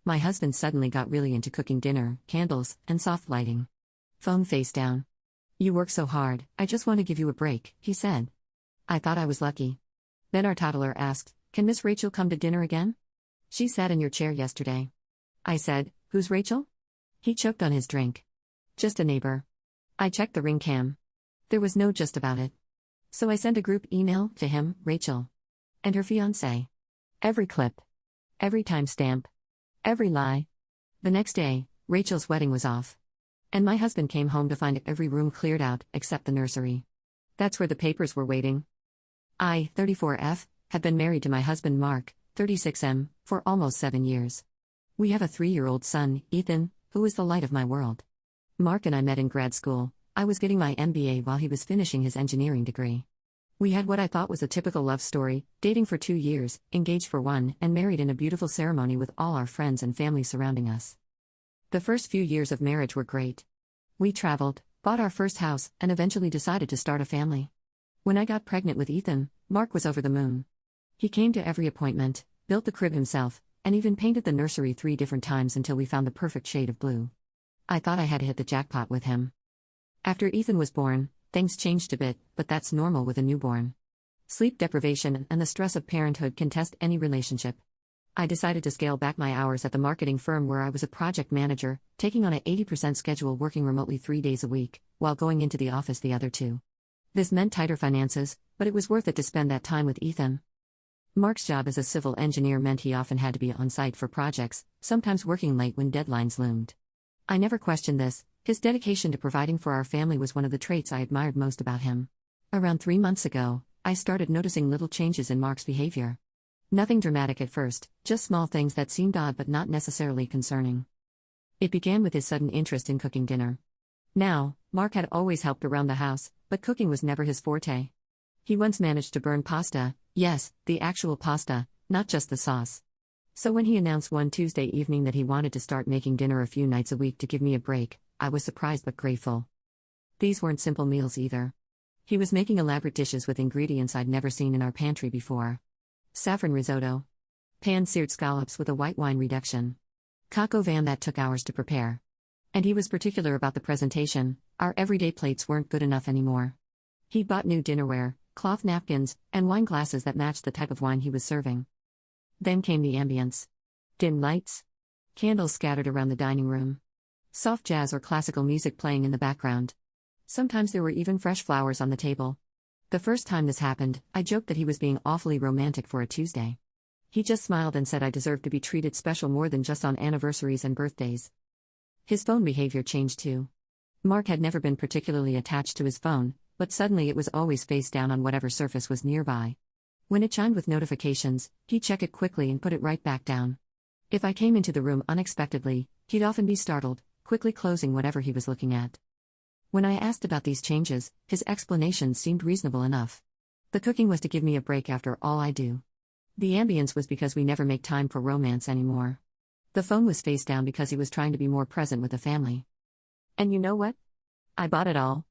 My husband suddenly got really into cooking dinner, candles, and soft lighting. Phone face down. "You work so hard, I just want to give you a break," he said. I thought I was lucky. Then our toddler asked, "Can Miss Rachel come to dinner again? She sat in your chair yesterday." I said, "Who's Rachel?" He choked on his drink. "Just a neighbor." I checked the ring cam. There was no just about it. So I sent a group email to him, Rachel, and her fiancé. Every clip. Every timestamp. Every lie. The next day, Rachel's wedding was off. And my husband came home to find every room cleared out, except the nursery. That's where the papers were waiting. I, 34F, have been married to my husband Mark, 36M, for almost 7 years. We have a 3-year-old son, Ethan, who is the light of my world. Mark and I met in grad school. I was getting my MBA while he was finishing his engineering degree. We had what I thought was a typical love story, dating for 2 years, engaged for 1, and married in a beautiful ceremony with all our friends and family surrounding us. The first few years of marriage were great. We traveled, bought our first house, and eventually decided to start a family. When I got pregnant with Ethan, Mark was over the moon. He came to every appointment, built the crib himself, and even painted the nursery 3 different times until we found the perfect shade of blue. I thought I had hit the jackpot with him. After Ethan was born, things changed a bit, but that's normal with a newborn. Sleep deprivation and the stress of parenthood can test any relationship. I decided to scale back my hours at the marketing firm where I was a project manager, taking on an 80% schedule working remotely 3 days a week, while going into the office the other 2. This meant tighter finances, but it was worth it to spend that time with Ethan. Mark's job as a civil engineer meant he often had to be on site for projects, sometimes working late when deadlines loomed. I never questioned this. His dedication to providing for our family was one of the traits I admired most about him. Around 3 months ago, I started noticing little changes in Mark's behavior. Nothing dramatic at first, just small things that seemed odd but not necessarily concerning. It began with his sudden interest in cooking dinner. Now, Mark had always helped around the house, but cooking was never his forte. He once managed to burn pasta, yes, the actual pasta, not just the sauce. So when he announced one Tuesday evening that he wanted to start making dinner a few nights a week to give me a break, I was surprised but grateful. These weren't simple meals either. He was making elaborate dishes with ingredients I'd never seen in our pantry before. Saffron risotto. Pan-seared scallops with a white wine reduction. Coq au vin that took hours to prepare. And he was particular about the presentation. Our everyday plates weren't good enough anymore. He bought new dinnerware, cloth napkins, and wine glasses that matched the type of wine he was serving. Then came the ambience. Dim lights. Candles scattered around the dining room. Soft jazz or classical music playing in the background. Sometimes there were even fresh flowers on the table. The first time this happened, I joked that he was being awfully romantic for a Tuesday. He just smiled and said I deserved to be treated special more than just on anniversaries and birthdays. His phone behavior changed too. Mark had never been particularly attached to his phone, but suddenly it was always face down on whatever surface was nearby. When it chimed with notifications, he'd check it quickly and put it right back down. If I came into the room unexpectedly, he'd often be startled, quickly closing whatever he was looking at. When I asked about these changes, his explanations seemed reasonable enough. The cooking was to give me a break after all I do. The ambience was because we never make time for romance anymore. The phone was face down because he was trying to be more present with the family. And you know what? I bought it all.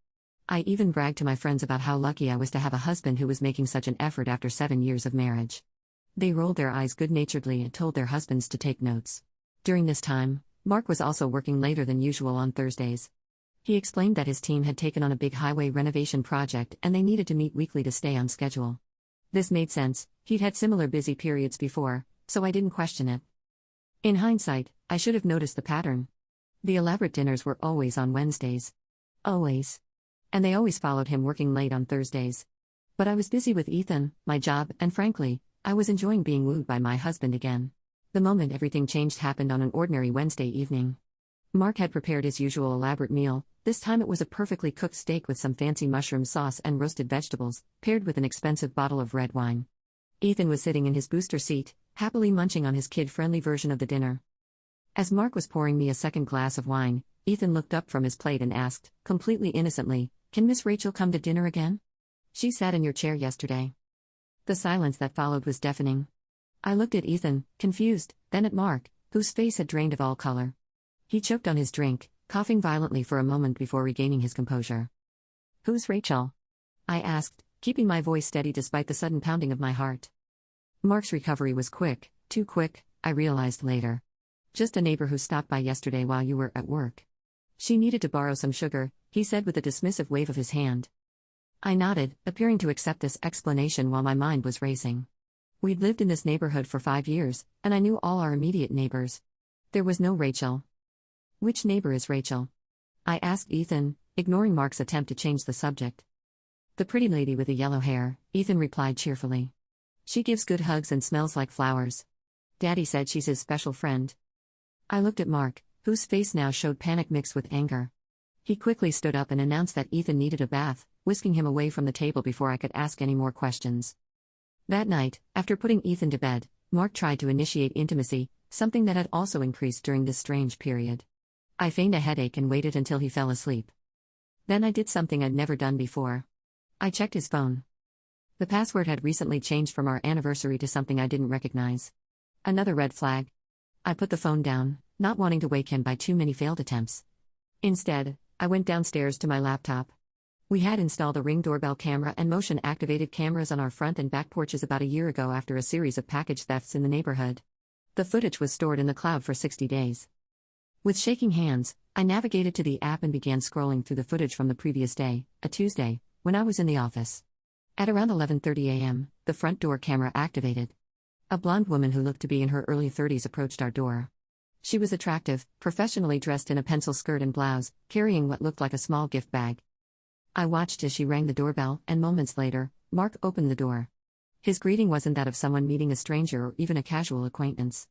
I even bragged to my friends about how lucky I was to have a husband who was making such an effort after 7 years of marriage. They rolled their eyes good-naturedly and told their husbands to take notes. During this time, Mark was also working later than usual on Thursdays. He explained that his team had taken on a big highway renovation project and they needed to meet weekly to stay on schedule. This made sense. He'd had similar busy periods before, so I didn't question it. In hindsight, I should have noticed the pattern. The elaborate dinners were always on Wednesdays. Always. And they always followed him working late on Thursdays. But I was busy with Ethan, my job, and frankly, I was enjoying being wooed by my husband again. The moment everything changed happened on an ordinary Wednesday evening. Mark had prepared his usual elaborate meal. This time it was a perfectly cooked steak with some fancy mushroom sauce and roasted vegetables, paired with an expensive bottle of red wine. Ethan was sitting in his booster seat, happily munching on his kid-friendly version of the dinner. As Mark was pouring me a second glass of wine, Ethan looked up from his plate and asked, completely innocently, "Can Miss Rachel come to dinner again? She sat in your chair yesterday." The silence that followed was deafening. I looked at Ethan, confused, then at Mark, whose face had drained of all color. He choked on his drink, coughing violently for a moment before regaining his composure. "Who's Rachel?" I asked, keeping my voice steady despite the sudden pounding of my heart. Mark's recovery was quick, too quick, I realized later. Just a neighbor who stopped by yesterday while you were at work. She needed to borrow some sugar, he said with a dismissive wave of his hand. I nodded, appearing to accept this explanation while my mind was racing. We'd lived in this neighborhood for 5 years, and I knew all our immediate neighbors. There was no Rachel. Which neighbor is Rachel? I asked Ethan, ignoring Mark's attempt to change the subject. The pretty lady with the yellow hair, Ethan replied cheerfully. She gives good hugs and smells like flowers. Daddy said she's his special friend. I looked at Mark, whose face now showed panic mixed with anger. He quickly stood up and announced that Ethan needed a bath, whisking him away from the table before I could ask any more questions. That night, after putting Ethan to bed, Mark tried to initiate intimacy, something that had also increased during this strange period. I feigned a headache and waited until he fell asleep. Then I did something I'd never done before. I checked his phone. The password had recently changed from our anniversary to something I didn't recognize. Another red flag. I put the phone down, not wanting to wake him by too many failed attempts. Instead, I went downstairs to my laptop. We had installed a Ring doorbell camera and motion-activated cameras on our front and back porches about a year ago after a series of package thefts in the neighborhood. The footage was stored in the cloud for 60 days. With shaking hands, I navigated to the app and began scrolling through the footage from the previous day, a Tuesday, when I was in the office. At around 11:30 a.m., the front door camera activated. A blonde woman who looked to be in her early 30s approached our door. She was attractive, professionally dressed in a pencil skirt and blouse, carrying what looked like a small gift bag. I watched as she rang the doorbell, and moments later, Mark opened the door. His greeting wasn't that of someone meeting a stranger or even a casual acquaintance.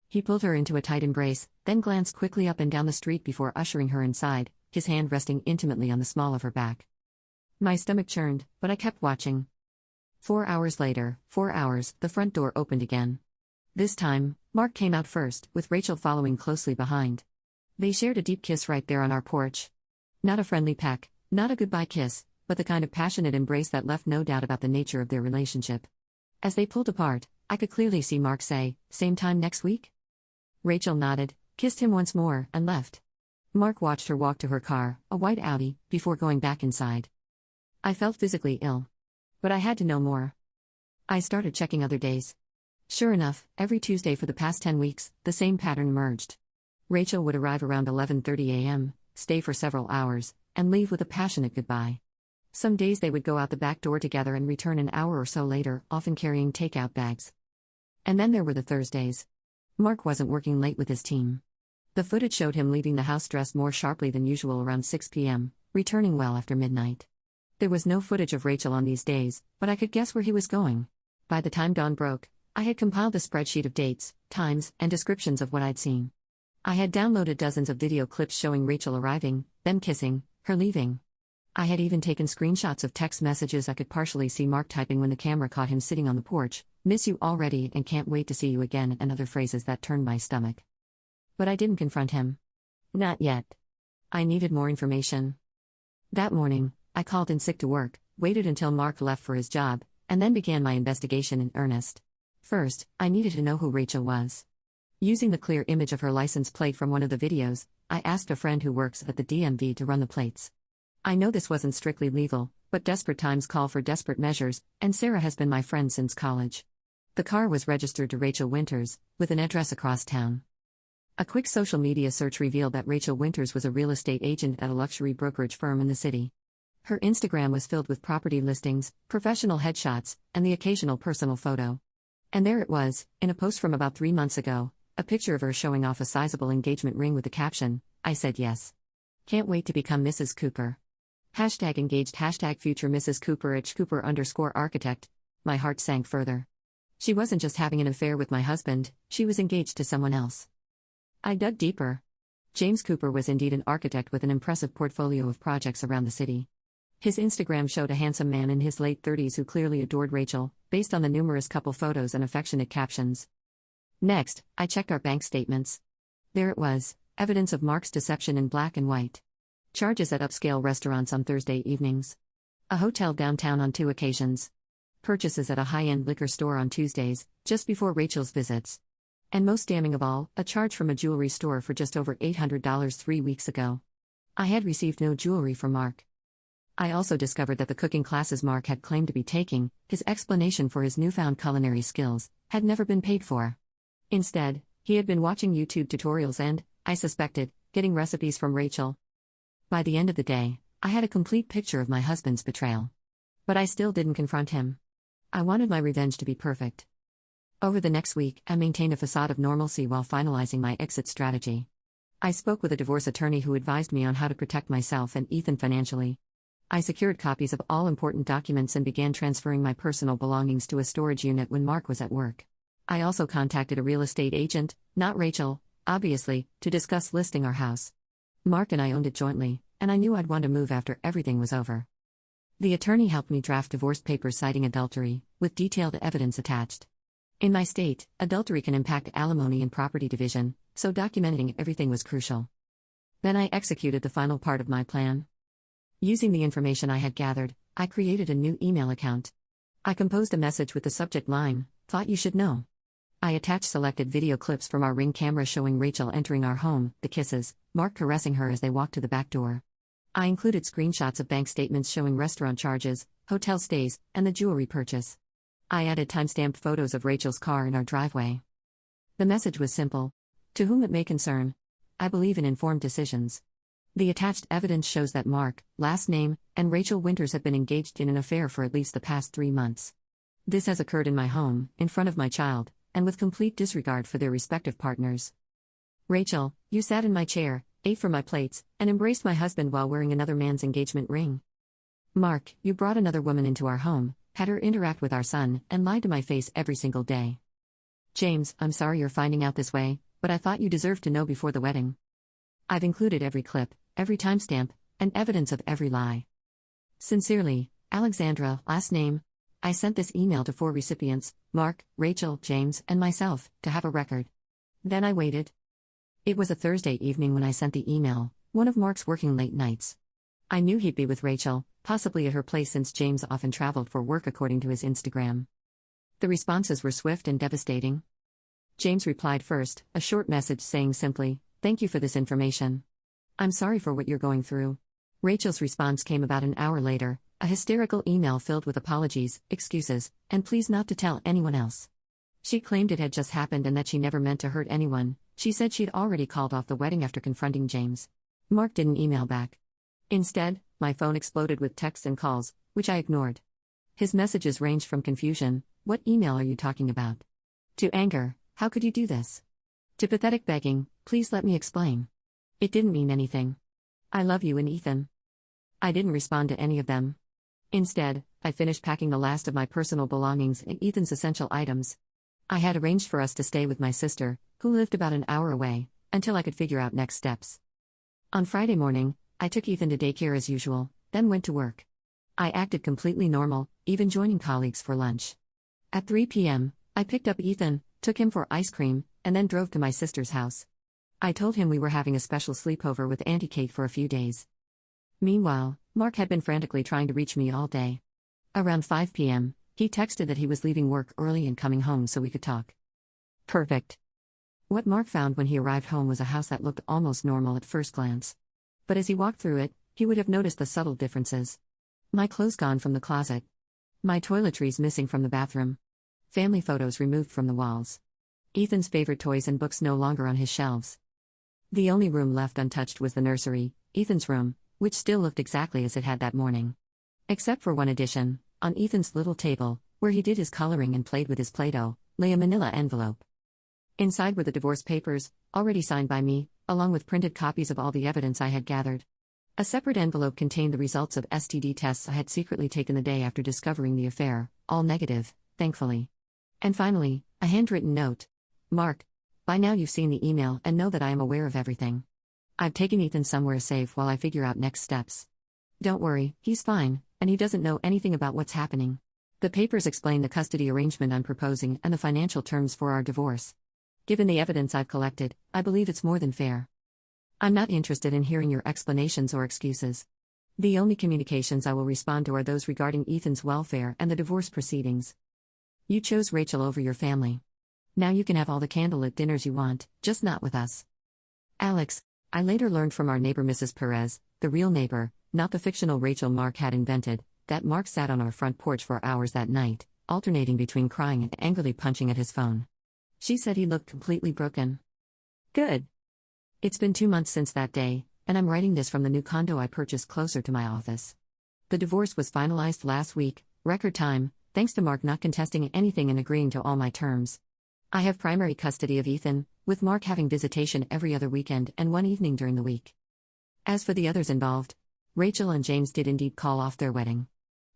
He pulled her into a tight embrace, then glanced quickly up and down the street before ushering her inside, his hand resting intimately on the small of her back. My stomach churned, but I kept watching. 4 hours later, 4 hours, the front door opened again. This time, Mark came out first, with Rachel following closely behind. They shared a deep kiss right there on our porch. Not a friendly peck, not a goodbye kiss, but the kind of passionate embrace that left no doubt about the nature of their relationship. As they pulled apart, I could clearly see Mark say, "Same time next week?" Rachel nodded, kissed him once more, and left. Mark watched her walk to her car, a white Audi, before going back inside. I felt physically ill. But I had to know more. I started checking other days. Sure enough, every Tuesday for the past 10 weeks, the same pattern emerged. Rachel would arrive around 11:30 a.m., stay for several hours, and leave with a passionate goodbye. Some days they would go out the back door together and return an hour or so later, often carrying takeout bags. And then there were the Thursdays. Mark wasn't working late with his team. The footage showed him leaving the house dressed more sharply than usual around 6 p.m., returning well after midnight. There was no footage of Rachel on these days, but I could guess where he was going. By the time dawn broke, I had compiled a spreadsheet of dates, times, and descriptions of what I'd seen. I had downloaded dozens of video clips showing Rachel arriving, them kissing, her leaving. I had even taken screenshots of text messages I could partially see Mark typing when the camera caught him sitting on the porch, "Miss you already and can't wait to see you again," and other phrases that turned my stomach. But I didn't confront him. Not yet. I needed more information. That morning, I called in sick to work, waited until Mark left for his job, and then began my investigation in earnest. First, I needed to know who Rachel was. Using the clear image of her license plate from one of the videos, I asked a friend who works at the DMV to run the plates. I know this wasn't strictly legal, but desperate times call for desperate measures, and Sarah has been my friend since college. The car was registered to Rachel Winters, with an address across town. A quick social media search revealed that Rachel Winters was a real estate agent at a luxury brokerage firm in the city. Her Instagram was filled with property listings, professional headshots, and the occasional personal photo. And there it was, in a post from about 3 months ago, a picture of her showing off a sizable engagement ring with the caption, "I said yes. Can't wait to become Mrs. Cooper. #engaged #future Mrs. Cooper @Cooper_architect. My heart sank further. She wasn't just having an affair with my husband, she was engaged to someone else. I dug deeper. James Cooper was indeed an architect with an impressive portfolio of projects around the city. His Instagram showed a handsome man in his late 30s who clearly adored Rachel, based on the numerous couple photos and affectionate captions. Next, I checked our bank statements. There it was, evidence of Mark's deception in black and white. Charges at upscale restaurants on Thursday evenings. A hotel downtown on 2 occasions. Purchases at a high-end liquor store on Tuesdays, just before Rachel's visits. And most damning of all, a charge from a jewelry store for just over $800 3 weeks ago. I had received no jewelry from Mark. I also discovered that the cooking classes Mark had claimed to be taking, his explanation for his newfound culinary skills, had never been paid for. Instead, He had been watching YouTube tutorials and, I suspected, getting recipes from Rachel. By the end of the day, I had a complete picture of my husband's betrayal. But I still didn't confront him. I wanted my revenge to be perfect. Over the next week, I maintained a facade of normalcy while finalizing my exit strategy. I spoke with a divorce attorney who advised me on how to protect myself and Ethan financially. I secured copies of all important documents and began transferring my personal belongings to a storage unit when Mark was at work. I also contacted a real estate agent, not Rachel, obviously, to discuss listing our house. Mark and I owned it jointly, and I knew I'd want to move after everything was over. The attorney helped me draft divorce papers citing adultery, with detailed evidence attached. In my state, adultery can impact alimony and property division, so documenting everything was crucial. Then I executed the final part of my plan. Using the information I had gathered, I created a new email account. I composed a message with the subject line, "Thought you should know." I attached selected video clips from our Ring camera showing Rachel entering our home, the kisses, Mark caressing her as they walked to the back door. I included screenshots of bank statements showing restaurant charges, hotel stays, and the jewelry purchase. I added timestamped photos of Rachel's car in our driveway. The message was simple. To whom it may concern. I believe in informed decisions. The attached evidence shows that Mark, last name, and Rachel Winters have been engaged in an affair for at least the past 3 months. This has occurred in my home, in front of my child, and with complete disregard for their respective partners. Rachel, you sat in my chair, ate from my plates, and embraced my husband while wearing another man's engagement ring. Mark, you brought another woman into our home, had her interact with our son, and lied to my face every single day. James, I'm sorry you're finding out this way, but I thought you deserved to know before the wedding. I've included every clip, every timestamp, and evidence of every lie. Sincerely, Alexandra, last name. I sent this email to 4 recipients, Mark, Rachel, James, and myself, to have a record. Then I waited. It was a Thursday evening when I sent the email, one of Mark's working late nights. I knew he'd be with Rachel, possibly at her place since James often traveled for work according to his Instagram. The responses were swift and devastating. James replied first, a short message saying simply, "Thank you for this information. I'm sorry for what you're going through." Rachel's response came about an hour later, a hysterical email filled with apologies, excuses, and pleas not to tell anyone else. She claimed it had just happened and that she never meant to hurt anyone. She said she'd already called off the wedding after confronting James. Mark didn't email back. Instead, my phone exploded with texts and calls, which I ignored. His messages ranged from confusion, "What email are you talking about?" to anger, "How could you do this?" to pathetic begging, "Please let me explain. It didn't mean anything. I love you and Ethan." I didn't respond to any of them. Instead, I finished packing the last of my personal belongings and Ethan's essential items. I had arranged for us to stay with my sister, who lived about an hour away, until I could figure out next steps. On Friday morning, I took Ethan to daycare as usual, then went to work. I acted completely normal, even joining colleagues for lunch. At 3 p.m., I picked up Ethan, took him for ice cream, and then drove to my sister's house. I told him we were having a special sleepover with Auntie Kate for a few days. Meanwhile, Mark had been frantically trying to reach me all day. Around 5 p.m., he texted that he was leaving work early and coming home so we could talk. Perfect. What Mark found when he arrived home was a house that looked almost normal at first glance. But as he walked through it, he would have noticed the subtle differences. My clothes gone from the closet. My toiletries missing from the bathroom. Family photos removed from the walls. Ethan's favorite toys and books no longer on his shelves. The only room left untouched was the nursery, Ethan's room, which still looked exactly as it had that morning. Except for one addition, on Ethan's little table, where he did his coloring and played with his Play-Doh, lay a manila envelope. Inside were the divorce papers, already signed by me, along with printed copies of all the evidence I had gathered. A separate envelope contained the results of STD tests I had secretly taken the day after discovering the affair, all negative, thankfully. And finally, a handwritten note. Mark, by now you've seen the email and know that I am aware of everything. I've taken Ethan somewhere safe while I figure out next steps. Don't worry, he's fine, and he doesn't know anything about what's happening. The papers explain the custody arrangement I'm proposing and the financial terms for our divorce. Given the evidence I've collected, I believe it's more than fair. I'm not interested in hearing your explanations or excuses. The only communications I will respond to are those regarding Ethan's welfare and the divorce proceedings. You chose Rachel over your family. Now you can have all the candlelit dinners you want, just not with us. Alex, I later learned from our neighbor Mrs. Perez, the real neighbor, not the fictional Rachel Mark had invented, that Mark sat on our front porch for hours that night, alternating between crying and angrily punching at his phone. She said he looked completely broken. Good. It's been 2 months since that day, and I'm writing this from the new condo I purchased closer to my office. The divorce was finalized last week, record time, thanks to Mark not contesting anything and agreeing to all my terms. I have primary custody of Ethan, with Mark having visitation every other weekend and one evening during the week. As for the others involved, Rachel and James did indeed call off their wedding.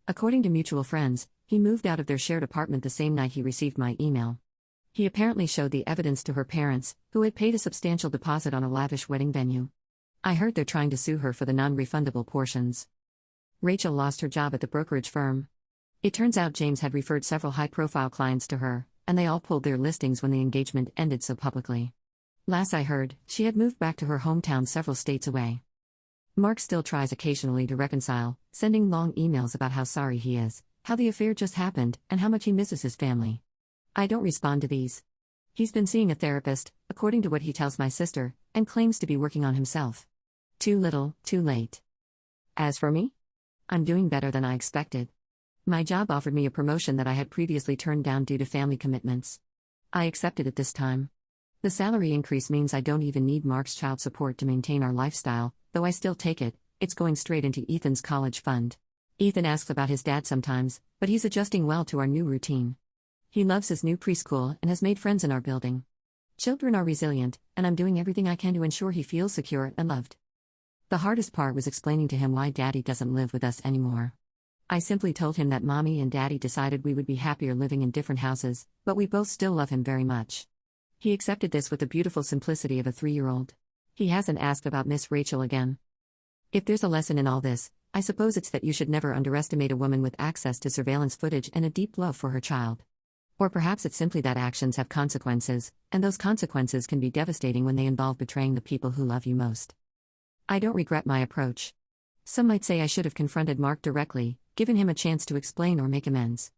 According to mutual friends, he moved out of their shared apartment the same night he received my email. He apparently showed the evidence to her parents, who had paid a substantial deposit on a lavish wedding venue. I heard they're trying to sue her for the non-refundable portions. Rachel lost her job at the brokerage firm. It turns out James had referred several high-profile clients to her, and they all pulled their listings when the engagement ended so publicly. Last I heard, she had moved back to her hometown several states away. Mark still tries occasionally to reconcile, sending long emails about how sorry he is, how the affair just happened, and how much he misses his family. I don't respond to these. He's been seeing a therapist, according to what he tells my sister, and claims to be working on himself. Too little, too late. As for me? I'm doing better than I expected. My job offered me a promotion that I had previously turned down due to family commitments. I accepted it this time. The salary increase means I don't even need Mark's child support to maintain our lifestyle, though I still take it. It's going straight into Ethan's college fund. Ethan asks about his dad sometimes, but he's adjusting well to our new routine. He loves his new preschool and has made friends in our building. Children are resilient, and I'm doing everything I can to ensure he feels secure and loved. The hardest part was explaining to him why Daddy doesn't live with us anymore. I simply told him that Mommy and Daddy decided we would be happier living in different houses, but we both still love him very much. He accepted this with the beautiful simplicity of a 3-year-old. He hasn't asked about Miss Rachel again. If there's a lesson in all this, I suppose it's that you should never underestimate a woman with access to surveillance footage and a deep love for her child. Or perhaps it's simply that actions have consequences, and those consequences can be devastating when they involve betraying the people who love you most. I don't regret my approach. Some might say I should have confronted Mark directly, given him a chance to explain or make amends.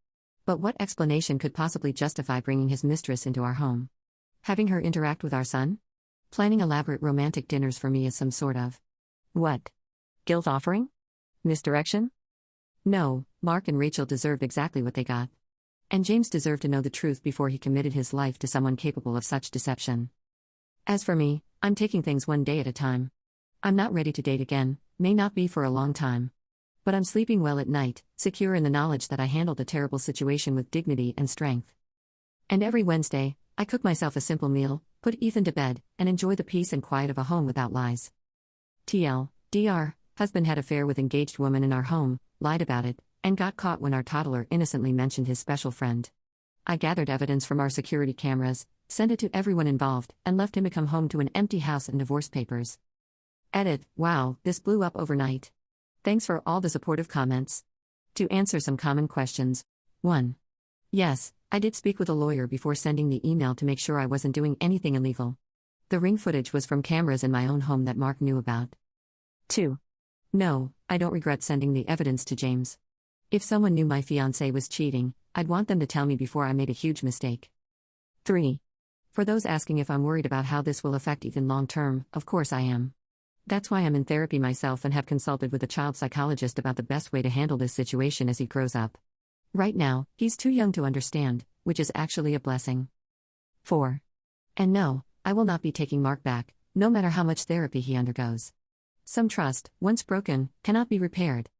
But what explanation could possibly justify bringing his mistress into our home? Having her interact with our son? Planning elaborate romantic dinners for me as some sort of what? Guilt offering? Misdirection? No, Mark and Rachel deserved exactly what they got. And James deserved to know the truth before he committed his life to someone capable of such deception. As for me, I'm taking things one day at a time. I'm not ready to date again, may not be for a long time. But I'm sleeping well at night, secure in the knowledge that I handled a terrible situation with dignity and strength. And every Wednesday, I cook myself a simple meal, put Ethan to bed, and enjoy the peace and quiet of a home without lies. Dr. Husband had an affair with engaged woman in our home, lied about it, and got caught when our toddler innocently mentioned his special friend. I gathered evidence from our security cameras, sent it to everyone involved, and left him to come home to an empty house and divorce papers. Edit, wow, this blew up overnight. Thanks for all the supportive comments. To answer some common questions. 1. Yes, I did speak with a lawyer before sending the email to make sure I wasn't doing anything illegal. The ring footage was from cameras in my own home that Mark knew about. 2. No, I don't regret sending the evidence to James. If someone knew my fiancé was cheating, I'd want them to tell me before I made a huge mistake. 3. For those asking if I'm worried about how this will affect Ethan long term, of course I am. That's why I'm in therapy myself and have consulted with a child psychologist about the best way to handle this situation as he grows up. Right now, he's too young to understand, which is actually a blessing. 4. And no, I will not be taking Mark back, no matter how much therapy he undergoes. Some trust, once broken, cannot be repaired.